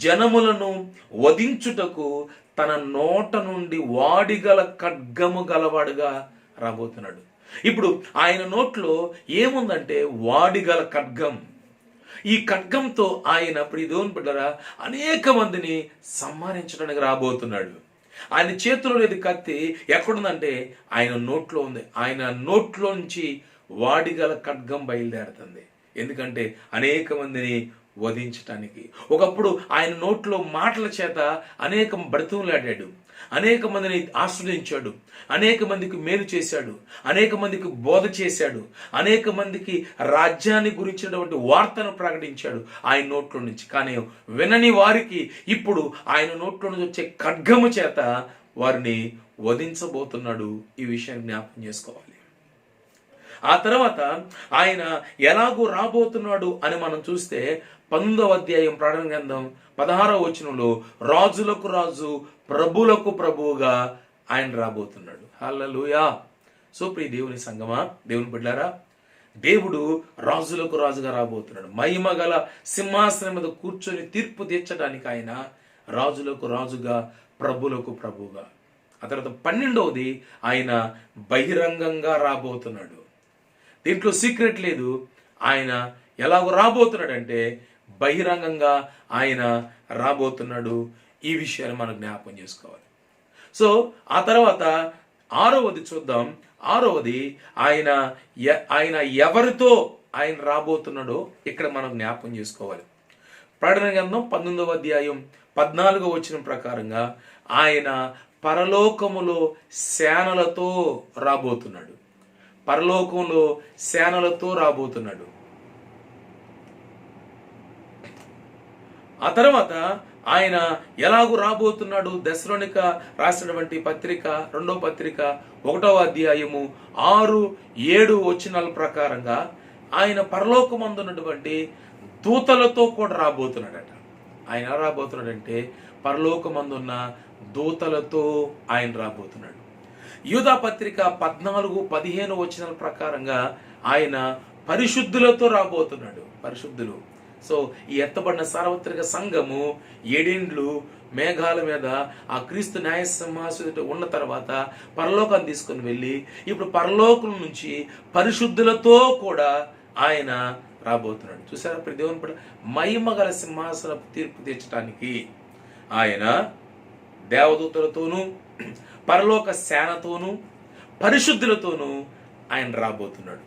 జనములను వధించుటకు తన నోట నుండి వాడిగల ఖడ్గము గలవాడుగా రాబోతున్నాడు. ఇప్పుడు ఆయన నోట్లో ఏముందంటే వాడిగల ఖడ్గం. ఈ ఖడ్గంతో ఆయన ప్రియ దేవుని బిడ్డలారా అనేక మందిని సంహరించడానికి రాబోతున్నాడు. ఆయన చేతిలో లేదు కత్తి, ఎక్కడుందంటే ఆయన నోట్లో ఉంది. ఆయన నోట్లో నుంచి వాడిగల ఖడ్గం బయలుదేరుతుంది. ఎందుకంటే అనేక మందిని వధించటానికి. ఒకప్పుడు ఆయన నోట్లో మాటల చేత అనేక బ్రతుములాడాడు, అనేక మందిని ఆశ్రయించాడు, అనేక మందికి మేలు చేశాడు, అనేక మందికి బోధ చేశాడు, అనేక మందికి రాజ్యాన్ని గురించినటువంటి వార్తను ప్రకటించాడు ఆయన నోట్లో నుంచి. కానీ వినని వారికి ఇప్పుడు ఆయన నోట్లో నుంచి వచ్చే ఖడ్గము చేత వారిని వధించబోతున్నాడు. ఈ విషయాన్ని జ్ఞాపకం చేసుకోవాలి. ఆ తర్వాత ఆయన ఎలాగూ రాబోతున్నాడు అని మనం చూస్తే, 19వ అధ్యాయం ప్రకటన గ్రంథం 16వ వచనంలో, రాజులకు రాజు, ప్రభులకు ప్రభువుగా ఆయన రాబోతున్నాడు. హల్లెలూయా. సో ప్రియ దేవుని సంగమా, దేవుని బిడ్డలారా, దేవుడు రాజులకు రాజుగా రాబోతున్నాడు. మహిమ గల సింహాసనం మీద కూర్చొని తీర్పు తీర్చడానికి ఆయన రాజులకు రాజుగా, ప్రభులకు ప్రభువుగా. ఆ తర్వాత 12వది ఆయన బహిరంగంగా రాబోతున్నాడు. దీంట్లో సీక్రెట్ లేదు. ఆయన ఎలాగో రాబోతున్నాడంటే బహిరంగంగా ఆయన రాబోతున్నాడు. ఈ విషయాన్ని మనం జ్ఞాపకం చేసుకోవాలి. సో ఆ తర్వాత 6వది చూద్దాం. ఆరవది ఆయన ఆయన ఎవరితో ఆయన రాబోతున్నాడో ఇక్కడ మనం జ్ఞాపం చేసుకోవాలి. ప్రకటన గ్రంథం 19వ అధ్యాయం 14వ వచనం ప్రకారంగా ఆయన పరలోకములో సేనలతో రాబోతున్నాడు. పరలోకంలో సేనలతో రాబోతున్నాడు. ఆ తర్వాత ఆయన ఎలాగూ రాబోతున్నాడు? దశలోనిక రాసినటువంటి పత్రిక 2వ పత్రిక 1వ అధ్యాయము 6-7 వచనాల ప్రకారంగా ఆయన పరలోకమందున్నటువంటి దూతలతో కూడా రాబోతున్నాడట. ఆయన ఎలా రాబోతున్నాడంటే పరలోకమందున్న దూతలతో ఆయన రాబోతున్నాడు. యూదా పత్రిక 14-15 వచనాల ప్రకారంగా ఆయన పరిశుద్ధులతో రాబోతున్నాడు. పరిశుద్ధులు. సో ఈ ఎత్తబడిన సార్వత్రిక సంఘము 7 ఏండ్లు మేఘాల మీద ఆ క్రీస్తు న్యాయ సింహాసనం ఉన్న తర్వాత పరలోకాన్ని తీసుకుని వెళ్ళి ఇప్పుడు పరలోకం నుంచి పరిశుద్ధులతో కూడా ఆయన రాబోతున్నాడు. చూసారా ప్రతి దేవుని పట్ల మహిమ గల సింహాసన తీర్పు తీర్చడానికి ఆయన దేవదూతలతోనూ పరలోక సేనతోనూ పరిశుద్ధులతోనూ ఆయన రాబోతున్నాడు.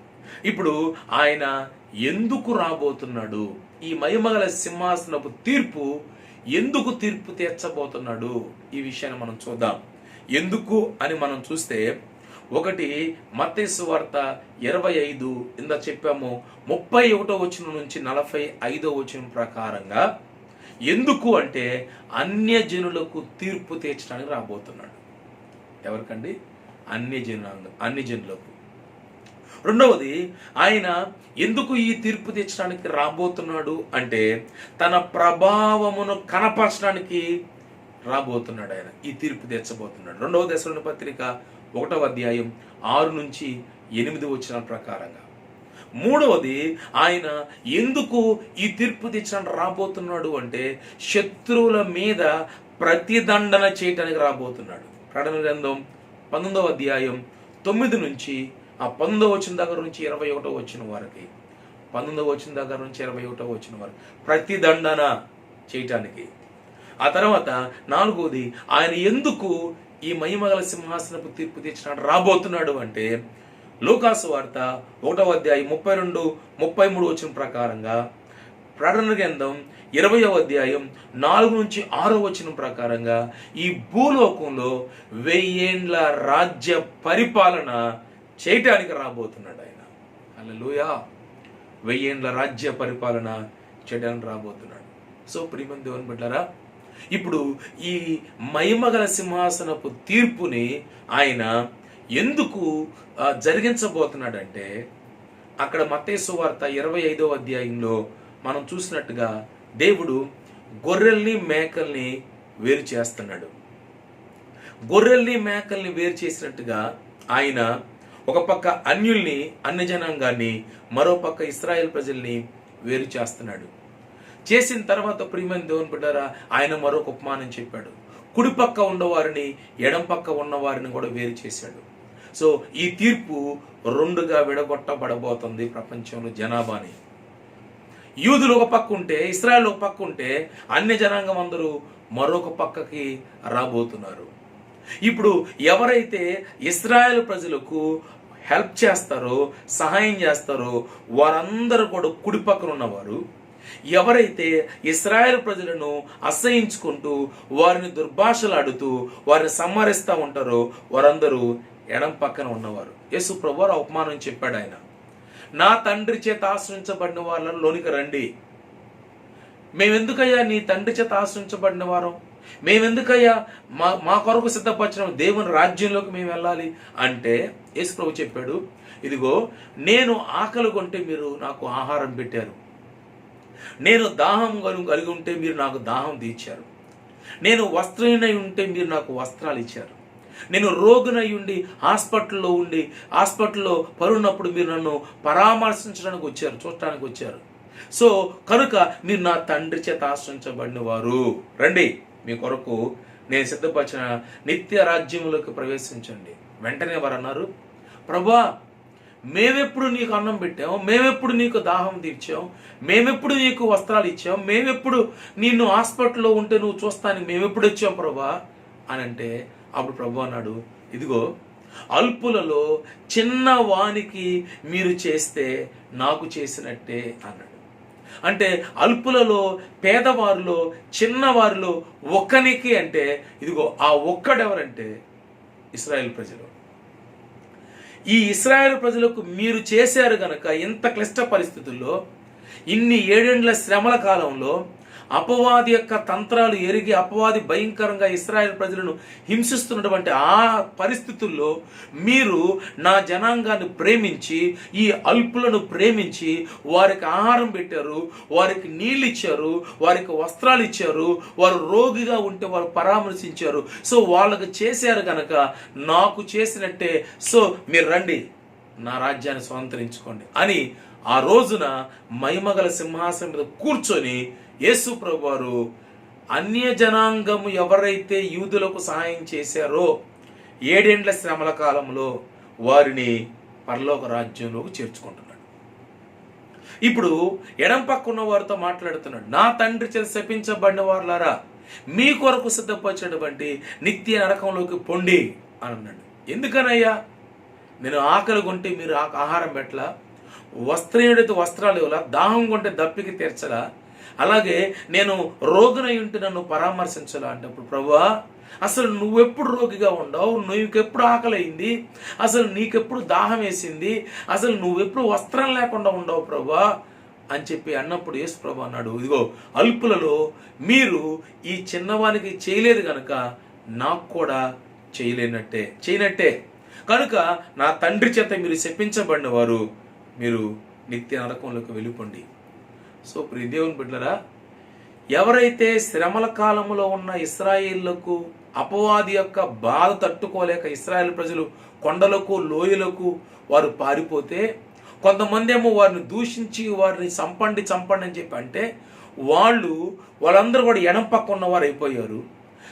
ఇప్పుడు ఆయన ఎందుకు రాబోతున్నాడు? ఈ మహిమగల సింహాసనపు తీర్పు ఎందుకు తీర్పు తీర్చబోతున్నాడు? ఈ విషయాన్ని మనం చూద్దాం. ఎందుకు అని మనం చూస్తే, ఒకటి మత్తయి సువార్త 25 ఇందా చెప్పాము 31వ వచనం నుంచి 45వ వచనం ప్రకారంగా ఎందుకు అంటే అన్యజనులకు తీర్పు తీర్చడానికి రాబోతున్నాడు. ఎవరికండి? అన్ని జనులకు. రెండవది, ఆయన ఎందుకు ఈ తీర్పు తెచ్చడానికి రాబోతున్నాడు అంటే తన ప్రభావమును కనపరచడానికి రాబోతున్నాడు. ఆయన ఈ తీర్పు తెచ్చబోతున్నాడు. 2వ దశలోని పత్రిక 1వ అధ్యాయం 6-8 వచనాల ప్రకారంగా. మూడవది, ఆయన ఎందుకు ఈ తీర్పు తెచ్చడానికి రాబోతున్నాడు అంటే శత్రువుల మీద ప్రతిదండన చేయటానికి రాబోతున్నాడు. ప్రకటన గ్రంథం 19వ అధ్యాయం 9 నుంచి ఆ 19వ వచనం దగ్గర నుంచి 21వ వచనం వరకు, 19వ వచనం దగ్గర నుంచి 21వ వచనం వరకు ప్రతిదండన చేయటానికి. ఆ తర్వాత నాలుగోది, ఆయన ఎందుకు ఈ మహిమగల సింహాసనపు తీర్పు తీర్చడానికి రాబోతున్నాడు అంటే లూకాసు వార్త 1వ అధ్యాయం 32-33 వచనం ప్రకారంగా, ప్రకటన గ్రంథం 20వ అధ్యాయం 4 నుంచి 6వ వచనం ప్రకారంగా ఈ భూలోకంలో 1000 ఏండ్ల రాజ్య పరిపాలన చేయటానికి రాబోతున్నాడు ఆయన. హల్లెలూయా. 1000 ఏండ్ల రాజ్య పరిపాలన చేయడానికి రాబోతున్నాడు. సో ప్రియమైన దేవుని బిడ్డలారా, ఇప్పుడు ఈ మహిమగల సింహాసనపు తీర్పుని ఆయన ఎందుకు జరిగించబోతున్నాడంటే అక్కడ మత్తయి సువార్త 25వ అధ్యాయంలో మనం చూసినట్టుగా దేవుడు గొర్రెల్ని మేకల్ని వేరు చేస్తున్నాడు. గొర్రెల్ని మేకల్ని వేరు చేసినట్టుగా ఆయన ఒక పక్క అన్యుల్ని, అన్య జనాంగాన్ని, మరో పక్క ఇశ్రాయేల్ ప్రజల్ని వేరు చేస్తున్నాడు. చేసిన తర్వాత ప్రియమైన దేవుని బిడ్డలారా, ఆయన మరొక ఉపమానం చెప్పాడు. కుడి పక్క ఉన్నవారిని, ఎడం పక్క ఉన్నవారిని కూడా వేరు చేశాడు. సో ఈ తీర్పు 2గా విడగొట్టబడబోతుంది ప్రపంచంలో జనాభాని. యూదులు ఒక పక్క ఉంటే, ఇశ్రాయేల్ ఒక పక్క ఉంటే, అన్య జనాంగం అందరూ మరొక పక్కకి రాబోతున్నారు. ఇప్పుడు ఎవరైతే ఇశ్రాయేల్ ప్రజలకు హెల్ప్ చేస్తారో, సహాయం చేస్తారో వారందరూ కూడా కుడి పక్కన ఉన్నవారు. ఎవరైతే ఇశ్రాయేల్ ప్రజలను అసహించుకుంటూ వారిని దుర్భాషలాడుతూ వారిని సంహరిస్తూ ఉంటారో వారందరూ ఎడం పక్కన ఉన్నవారు. యేసు ప్రభువు ఆ ఉపమానం చెప్పాడు. ఆయన, నా తండ్రి చేత ఆశ్రయించబడిన వాళ్ళలోనికి రండి. మేమెందుకయ్యా నీ తండ్రి చేత ఆశ్రయించబడిన వారం? మేమెందుకయ్యా మా కొరకు సిద్ధపరిచిన దేవుని రాజ్యంలోకి మేము వెళ్ళాలి అంటే యేసు ప్రభు చెప్పాడు, ఇదిగో నేను ఆకలి కొంటే మీరు నాకు ఆహారం పెట్టారు, నేను దాహం కలిగి ఉంటే మీరు నాకు దాహం తీర్చారు, నేను వస్త్రహీనై ఉంటే మీరు నాకు వస్త్రాలు ఇచ్చారు, నేను రోగునై ఉండి హాస్పిటల్లో పరున్నప్పుడు మీరు నన్ను పరామర్శించడానికి వచ్చారు, చూడటానికి వచ్చారు. సో కనుక మీరు నా తండ్రి చేత ఆశ్రయించబడిన వారు, రండి మీ కొరకు నేను సిద్ధపరిచిన నిత్య రాజ్యంలోకి ప్రవేశించండి. వెంటనే వారు అన్నారు, ప్రభువా మేమెప్పుడు నీకు అన్నం పెట్టాం, మేమెప్పుడు నీకు దాహం తీర్చాం, మేమెప్పుడు నీకు వస్త్రాలు ఇచ్చాం, మేమెప్పుడు నిన్ను హాస్పిటల్లో ఉంటే నువ్వు చూస్తానికి మేమెప్పుడు వచ్చాం ప్రభువా అని అంటే, అప్పుడు ప్రభు అన్నాడు, ఇదిగో అల్పులలో చిన్న వానికి మీరు చేస్తే నాకు చేసినట్టే అన్నాడు. అంటే అల్పులలో, పేదవారిలో, చిన్నవారిలో ఒక్కనికి అంటే ఇదిగో ఆ ఒక్కడెవరంటే ఇశ్రాయేలు ప్రజలు. ఈ ఇశ్రాయేలు ప్రజలకు మీరు చేశారు గనక ఇంత క్లిష్ట పరిస్థితుల్లో, ఇన్ని 7 ఏండ్ల శ్రమల కాలంలో అపవాది యొక్క తంత్రాలు ఎరిగి అపవాది భయంకరంగా ఇశ్రాయేలు ప్రజలను హింసిస్తున్నటువంటి ఆ పరిస్థితుల్లో మీరు నా జనాంగాన్ని ప్రేమించి, ఈ అల్పులను ప్రేమించి వారికి ఆహారం పెట్టారు, వారికి నీళ్ళు ఇచ్చారు, వారికి వస్త్రాలు ఇచ్చారు, వారు రోగిగా ఉంటే వారు పరామర్శించారు. సో వాళ్ళకు చేశారు గనక నాకు చేసినట్టే, సో మీరు రండి నా రాజ్యాన్ని స్వతంత్రించుకోండి అని ఆ రోజున మహిమగల సింహాసనం మీద కూర్చొని యేసు ప్రభువారు అన్య జనాంగము ఎవరైతే యూదులకు సహాయం చేశారో 7 ఏండ్ల శ్రమల కాలంలో వారిని పరలోక రాజ్యంలోకి చేర్చుకుంటున్నాడు. ఇప్పుడు ఎడం పక్కున్న వారితో మాట్లాడుతున్నాడు. నా తండ్రి చేత శపించబడిన వారులారా, మీ కొరకు సిద్ధపరిచినటువంటి నిత్య నరకంలోకి పొండి అని అన్నాడు. ఎందుకనయ్యా? నేను ఆకలి కొంటే మీరు ఆహారం పెట్టలా, వస్త్రయుడితో వస్త్రాలు ఇవ్వలా, దాహం కొంటే దప్పికి తీర్చలా, అలాగే నేను రోగినై ఉంటే నన్ను పరామర్శించాలా అంటే, ఇప్పుడు ప్రభువా అసలు నువ్వెప్పుడు రోగిగా ఉండవు, నీకెప్పుడు ఆకలైంది, అసలు నీకెప్పుడు దాహం వేసింది, అసలు నువ్వెప్పుడు వస్త్రం లేకుండా ఉండవు ప్రభువా అని చెప్పి అన్నప్పుడు యేసు ప్రభు అన్నాడు, ఇదిగో అల్పులలో మీరు ఈ చిన్నవానికి చేయలేదు కనుక నాకు కూడా చేయనట్టే కనుక నా తండ్రి చేత మీరు శపించబడిన వారు, మీరు నిత్య నరకంలోకి వెళ్ళిపోండి. సో ప్రియ దేవుని బిడ్డలారా, ఎవరైతే శ్రమల కాలంలో ఉన్న ఇశ్రాయేలులకు అపవాది యొక్క బాధ తట్టుకోలేక ఇశ్రాయేలు ప్రజలు కొండలకు లోయలకు వారు పారిపోతే, కొంతమంది ఏమో వారిని దూషించి వారిని చంపండి అని చెప్పి అంటే వాళ్ళందరూ కూడా ఎడం పక్క ఉన్నవారు అయిపోయారు.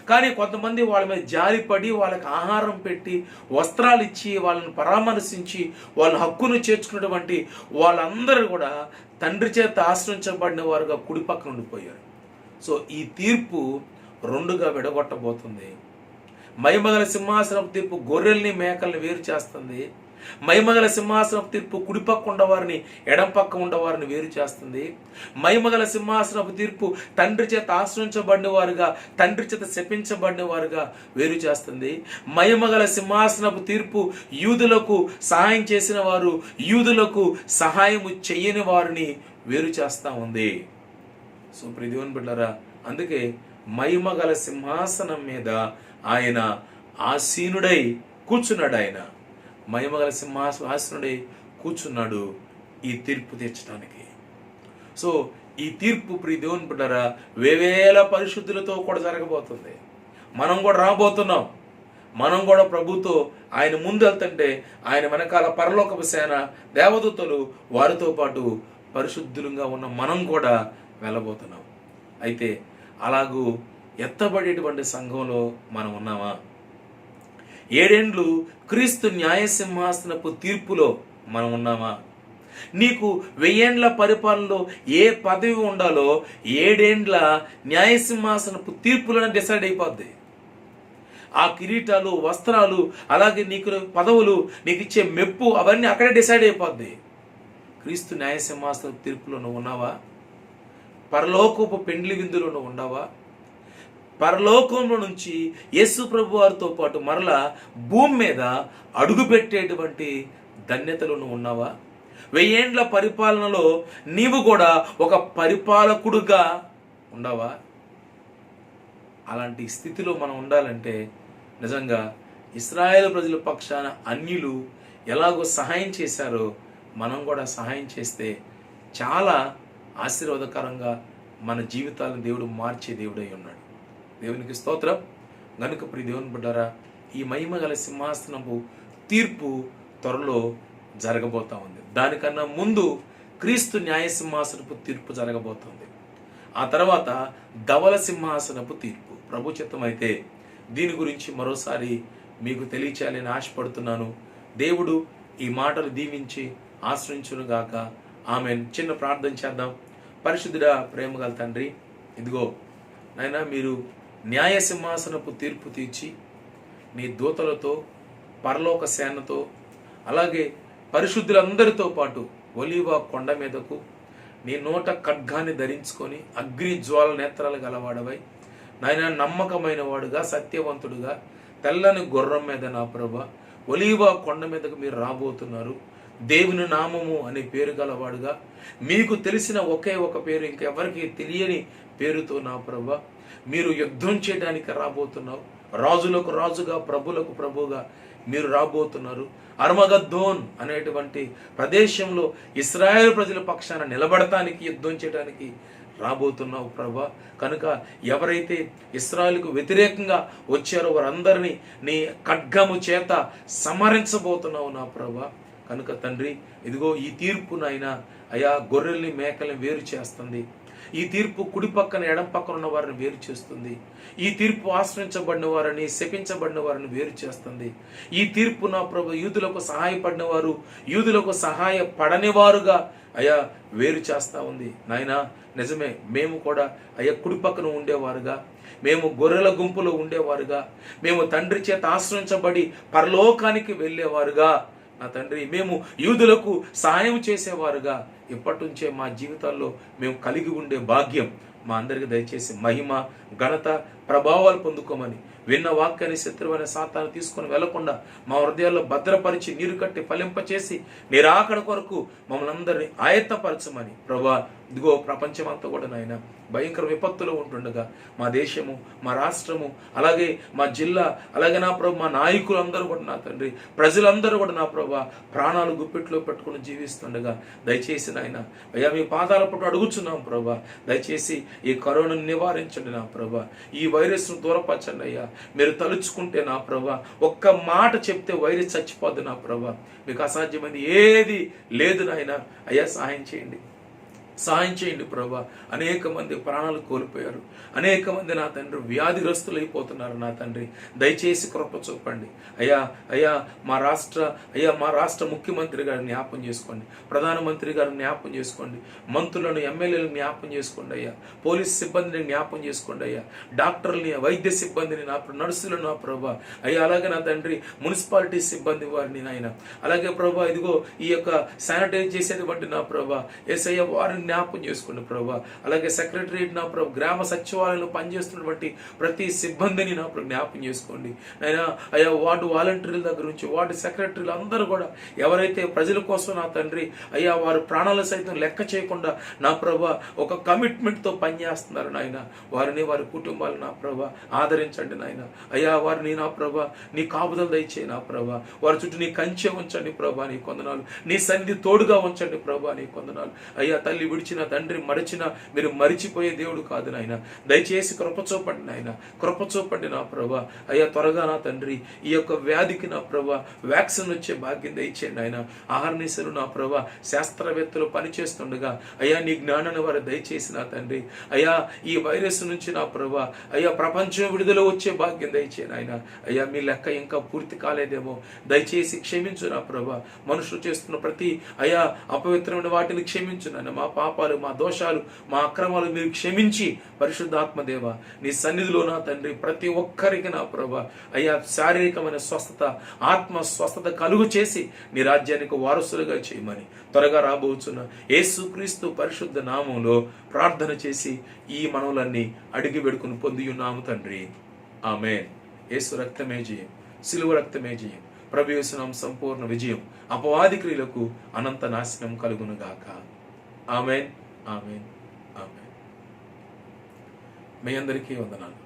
కానీ కొంతమంది వాళ్ళ మీద జాలిపడి వాళ్ళకి ఆహారం పెట్టి వస్త్రాలు ఇచ్చి వాళ్ళని పరామర్శించి వాళ్ళ హక్కును చేర్చుకున్నటువంటి వాళ్ళందరూ కూడా తండ్రి చేత ఆశ్రయించబడిన వారుగా కుడి పక్కన ఉండిపోయారు. సో ఈ తీర్పు 2గా విడగొట్టబోతుంది. మహిమగల సింహాసనపు తీర్పు గొర్రెల్ని మేకల్ని వేరు చేస్తుంది. మహిమగల సింహాసనపు తీర్పు కుడిపక్క ఉండవారిని ఎడం పక్క ఉండవారిని వేరు చేస్తుంది. మహిమగల సింహాసనపు తీర్పు తండ్రి చేత ఆశ్రయించబడిన వారుగా, తండ్రి చేత శపించబడిన వారుగా వేరు చేస్తుంది. మహిమగల సింహాసనపు తీర్పు యూదులకు సహాయం చేసిన వారు, యూదులకు సహాయము చెయ్యని వారిని వేరు చేస్తా ఉంది. సో ప్రియ దేవుని బిడ్డలారా, అందుకే మహిమగల సింహాసనం మీద ఆయన ఆసీనుడై కూర్చున్నాడు. ఆయన మహిమగల సింహాసనుడై కూర్చున్నాడు ఈ తీర్పు తీర్చడానికి. సో ఈ తీర్పు ప్రియ దేవుని బిడ్డలారా వేవేల పరిశుద్ధులతో కూడా జరగబోతుంది. మనం కూడా రాబోతున్నాం. మనం కూడా ప్రభుతో ఆయన ముందు వెళ్తుంటే ఆయన వెనకాల పరలోకపు సేన దేవదూతలు వారితో పాటు పరిశుద్ధులుగా ఉన్న మనం కూడా వెళ్ళబోతున్నాం. అయితే అలాగూ ఎత్తబడేటువంటి సంఘంలో మనం ఉన్నామా? 7 ఏండ్లు క్రీస్తు న్యాయసింహాసనపు తీర్పులో మనం ఉన్నామా? నీకు 1000 ఏండ్ల పరిపాలనలో ఏ పదవి ఉండాలో 7 ఏండ్ల న్యాయసింహాసనపు తీర్పులోనే డిసైడ్ అయిపోద్ది. ఆ కిరీటాలు, వస్త్రాలు, అలాగే నీకు పదవులు, నీకు ఇచ్చే మెప్పు అవన్నీ అక్కడే డిసైడ్ అయిపోద్ది. క్రీస్తు న్యాయసింహాసనపు తీర్పులో నువ్వు ఉన్నావా? పరలోకపు పెండ్లి విందులో నువ్వు ఉన్నావా? పరలోకంలో నుంచి యేసు ప్రభు వారితో పాటు మరలా భూమి మీద అడుగుపెట్టేటువంటి ధన్యతలు నువ్వు ఉన్నావా? 1000 ఏండ్ల పరిపాలనలో నీవు కూడా ఒక పరిపాలకుడుగా ఉండవా? అలాంటి స్థితిలో మనం ఉండాలంటే నిజంగా ఇశ్రాయేలు ప్రజల పక్షాన అన్యులు ఎలాగో సహాయం చేశారో మనం కూడా సహాయం చేస్తే చాలా ఆశీర్వాదకరంగా మన జీవితాలను దేవుడు మార్చే దేవుడై ఉన్నాడు. దేవునికి స్తోత్రం. గనుక ప్రియ దేవుని బిడ్డారా, ఈ మహిమగల సింహాసనపు తీర్పు త్వరలో జరగబోతా ఉంది. దానికన్నా ముందు క్రీస్తు న్యాయసింహాసనపు తీర్పు జరగబోతుంది. ఆ తర్వాత ధవల సింహాసనపు తీర్పు ప్రభు చిత్తమైతే దీని గురించి మరోసారి మీకు తెలియచేయాలని ఆశపడుతున్నాను. దేవుడు ఈ మాటలు దీవించి ఆశ్రయించునుగాక. ఆమెన్. చిన్న ప్రార్థన చేద్దాం. పరిశుద్ధుడా, ప్రేమగల తండ్రి, ఇదిగో నాయనా, మీరు న్యాయ సింహాసనపు తీర్పు తీర్చి నీ దూతలతో పరలోక సేనతో అలాగే పరిశుద్ధులందరితో పాటు ఒలీవ కొండ మీదకు నీ నోట ఖడ్గాన్ని ధరించుకొని అగ్ని జ్వాల నేత్రాలు గలవాడవై నాయన నమ్మకమైన వాడుగా సత్యవంతుడుగా తెల్లని గుర్రం మీద నా ప్రభ ఒలీవ కొండ మీదకు మీరు రాబోతున్నారు. దేవుని నామము అనే పేరు గలవాడుగా మీకు తెలిసిన ఒకే ఒక పేరు, ఇంకెవరికి తెలియని పేరుతో నా ప్రభ మీరు యుద్ధం చేయడానికి రాబోతున్నావు. రాజులకు రాజుగా ప్రభులకు ప్రభుగా మీరు రాబోతున్నారు. అర్మగద్దోన్ అనేటువంటి ప్రదేశంలో ఇశ్రాయేలు ప్రజల పక్షాన నిలబడటానికి యుద్ధం చేయడానికి రాబోతున్నావు ప్రభా. కనుక ఎవరైతే ఇశ్రాయేలుకు వ్యతిరేకంగా వచ్చారో వారందరినీ నీ ఖడ్గము చేత సంహరించబోతున్నావు నా ప్రభా. కనుక తండ్రి ఇదిగో ఈ తీర్పు నాయన అయా గొర్రెల్ని మేకల్ని వేరు చేస్తుంది. ఈ తీర్పు కుడి పక్కన ఎడం పక్కన ఉన్న వారిని వేరు చేస్తుంది. ఈ తీర్పు ఆశ్రయించబడిన వారిని శపించబడిన వారిని వేరు చేస్తుంది. ఈ తీర్పు నా ప్రభు యూదులకు సహాయపడిన వారు యూదులకు సహాయపడని వారుగా అయా వేరు చేస్తా ఉంది నాయనా. నిజమే, మేము కూడా అయ్యా కుడి పక్కన ఉండేవారుగా, మేము గొర్రెల గుంపులో ఉండేవారుగా, మేము తండ్రి చేత ఆశ్రయించబడి పరలోకానికి వెళ్ళేవారుగా నా తండ్రి, మేము యూదులకు సహాయం చేసేవారుగా ఇప్పటి నుంచే మా జీవితాల్లో మేము కలిగి ఉండే భాగ్యం మా అందరికి దయచేసి మహిమ ఘనత ప్రభావాలు పొందుకోమని విన్న వాక్యాన్ని శత్రువైన సాతాను తీసుకొని వెళ్లకుండా మా హృదయాల్లో భద్రపరిచి నీరు కట్టి ఫలింపచేసి నిరాకడ కొరకు మమ్మల్ని అందరినీ ఆయత్తపరచమని ప్రభా. ఇదిగో ప్రపంచమంతా కూడా నాయన భయంకర విపత్తులో ఉంటుండగా మా దేశము మా రాష్ట్రము అలాగే మా జిల్లా అలాగే నా ప్రభు మా నాయకులు అందరూ కూడా నా తండ్రి ప్రజలందరూ కూడా నా ప్రభా ప్రాణాలు గుప్పిట్లో పెట్టుకుని జీవిస్తుండగా దయచేసి నాయన అయ్యా మీ పాదాల పట్టు అడుగుచున్నాం ప్రభా. దయచేసి ఈ కరోనాను నివారించండి నా ప్రభా. ఈ వైరస్ను దూరపరచండి అయ్యా. మీరు తలుచుకుంటే నా ప్రభా ఒక్క మాట చెప్తే వైరస్ చచ్చిపోద్ది నా ప్రభా. మీకు అసాధ్యమైనది ఏది లేదు నాయన. అయ్యా సహాయం చేయండి ప్రభా. అనేక మంది ప్రాణాలు కోల్పోయారు. అనేక మంది నా తండ్రి వ్యాధిగ్రస్తులు అయిపోతున్నారు నా తండ్రి. దయచేసి కృప చూపండి అయ్యా. మా రాష్ట్ర ముఖ్యమంత్రి గారిని జ్ఞాపం చేసుకోండి, ప్రధానమంత్రి గారిని జ్ఞాపం చేసుకోండి, మంత్రులను ఎమ్మెల్యేలను జ్ఞాపం చేసుకోండి అయ్యా. పోలీస్ సిబ్బందిని జ్ఞాపం చేసుకోండి అయ్యా. డాక్టర్లని వైద్య సిబ్బందిని నర్సులను నా ప్రభా అయ్యా. అలాగే నా తండ్రి మున్సిపాలిటీ సిబ్బంది వారిని నాయన అలాగే ప్రభా ఇదిగో ఈ యొక్క శానిటైజ్ చేసేటువంటి నా ప్రభా యేసయ్య వారిని జ్ఞాపం చేసుకోండి ప్రభా. అలాగే సెక్రటరియట్ నా ప్రభు గ్రామ సచివాలయంలో పనిచేస్తున్నటువంటి ప్రతి సిబ్బందిని నా ప్రభు జ్ఞాపం చేసుకోండి అయినా అయ్యా. వార్డు వాలంటీర్ల దగ్గర నుంచి వార్డు సెక్రటరీలు అందరూ కూడా ఎవరైతే ప్రజల కోసం నా తండ్రి అయ్యా వారు ప్రాణాలు సైతం లెక్క చేయకుండా నా ప్రభా ఒక కమిట్మెంట్తో పనిచేస్తున్నారు నాయన. వారిని వారి కుటుంబాలు నా ప్రభా ఆదరించండి నాయన అయ్యా. వారిని నా ప్రభా నీ కాపుదలు దయచేయి నా ప్రభా. వారి చుట్టూ నీ కంచె ఉంచండి ప్రభా, నీ కొందనాలు. నీ సన్నిధి తోడుగా ఉంచండి ప్రభా, నీ కొందనాలు అయ్యా. తల్లి విడిచిన తండ్రి మరిచిన మీరు మరిచిపోయే దేవుడు కాదు నాయన. దయచేసి కృప చూపండి నాయన, కృప చూపండి నా ప్రభా అయ్యా. త్వరగా నా తండ్రి ఈ యొక్క వ్యాధికి నా ప్రభా వ్యాక్సిన్ వచ్చే భాగ్యం దయచేయండి ఆయన. ఆహర్నిశలు నా ప్రభా శాస్త్రవేత్తలు పనిచేస్తుండగా అయ్యా నీ జ్ఞానాన్ని వారు దయచేసి నా తండ్రి అయ్యా. ఈ వైరస్ నుంచి నా ప్రభా అయ్యా ప్రపంచం విడుదల వచ్చే భాగ్యం దయచేయండి ఆయన అయ్యా. మీ లెక్క ఇంకా పూర్తి కాలేదేమో, దయచేసి క్షమించు నా ప్రభా. మనుషులు చేస్తున్న ప్రతి అయ్యా అపవిత్రమైన వాటిని క్షమించు నాయన. మా పాపాలు మా దోషాలు మా అక్రమాలు మీరు క్షమించి పరిశుద్ధాత్మదేవ నీ సన్నిధిలో నా తండ్రి ప్రతి ఒక్కరికి నా ప్రభా అయ్యా శారీరకమైన స్వస్థత ఆత్మ స్వస్థత కలుగు చేసి నీ రాజ్యానికి వారసులుగా చేయమని త్వరగా రాబోతున్న యేసుక్రీస్తు పరిశుద్ధ నామంలో ప్రార్థన చేసి ఈ మనవులన్నీ అడిగి వేడుకుని పొంది ఉన్నాము తండ్రి. ఆమేన్. యేసు రక్తమే జయం, సిలువ రక్తమే జయం. ప్రభు యేసు నామమున సంపూర్ణ విజయం, అపవాది క్రియలకు అనంత నాశనం కలుగును గాక. ఆమేన్, ఆమేన్, ఆమేన్. మీ అందరికీ వందనాలు.